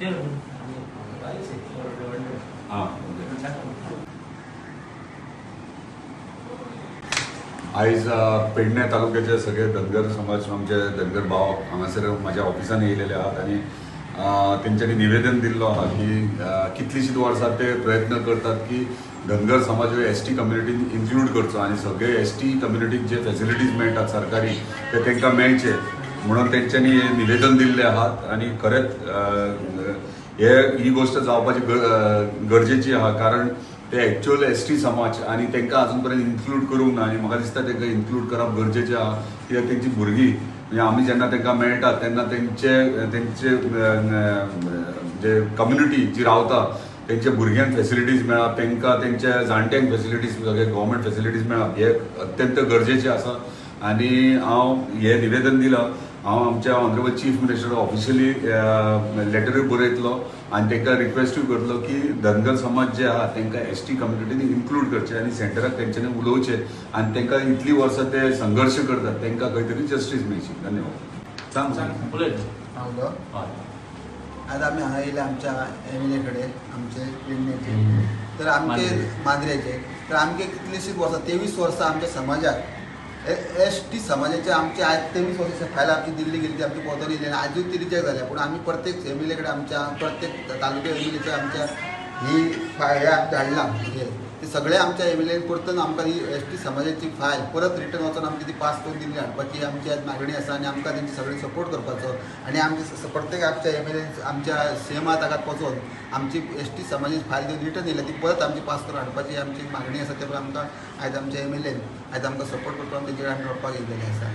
आयज पेडणे तालुक्याचे सगळे धनगर समाज आमचे धनगर भाव हांगासर माझ्या ऑफिसान येयलेले आहात आणि तेंच्यांनी निवेदन दिल्लो आहा की कितलीशींच वर्सां ते प्रयत्न करतात की धनगर समाज हो एस टी कम्युनिटीन इन्क्लूड करचो आणि सगळे एस टी कम्युनिटीक जे फॅसिलिटीज मेळटात सरकारी ते तांकां मेळचे म्हणून तेंच्यांनी हे निवेदन दिल्ले आहात आणि खरेंच ही गोष्ट जावपाची गरजेची आहा कारण ते एक्चुअल एस टी समाज आणि तांकां अजून पर्यंत इन्क्लूड करूंक ना आणि म्हाका दिसता तांकां इन्क्लूड करप गरजेचें आहा कित्याक तेंची भुरगीं म्हणजे आमी जेन्ना तांकां मेळटात तेन्ना तेंचे जे कम्युनिटी जी रावता तेंच्या भुरग्यांक फॅसिलिटीज मेळप तांकां तेंच्या जाणट्यांक फॅसिलिटीज सगळे गव्हर्मेंट फॅसिलिटीज मेळप हे अत्यंत गरजेचें आसा आणि हांव हे निवेदन दिलां हांव आमच्या ऑनरेबल चीफ मिनिस्टर ऑफिशियली लेटरूय बरयतलो आणि तांकां रिक्वेस्टूय करतलो की धनगर समाज जे आहा तांकां एस टी कम्युनिटीनी इन्क्लूड करचे आणि सेंटराक तेंच्यांनी उलोवचें आणि तांकां इतली वर्सां ते संघर्श करतात तांकां खंय तरी जस्टीस मेळची. धन्यवाद. सांग आज आम्ही हांगा येयले आमच्या एमएलए कडेन आमचे पेडणेचे तर आमचे मांद्रेचे तर आमचे कितलीशींच वर्सां 23 वर्सां आमच्या समाजाक एस टी समाजाचे आमचे आज 23 वर्सांची फायल आमची दिल्ली गेली ती आमची पोतोन येयली आजून ती रिजेक्ट जाल्या पूण आमी प्रत्येक एमएलए कडेन आमच्या प्रत्येक तालुक्या एमएलएचे आमच्या ही फायल धाडला ते सगळे आमच्या एमएलएन परतून आमकां ही एस टी समाजाची फायल परत रिटर्न वचून आमची ती पास करून दिल्ली हाडपाची आमची आज मागणी आसा आनी आमकां तेंची सगळी सपोर्ट करपाचो आनी आमचे प्रत्येक आमच्या एमएलए आमच्या सीएमा ताकात वचून आमची एस टी समाजाची फायल घेवन रिटर्न येयल्या ती परत आमची पास करून हाडपाची आमची मागणी आसा ते आमकां आयज आमच्या एमएलएन आयज आमकां सपोर्ट करपाक तेंचे कडेन आमी रडपाक येयलेले आसा.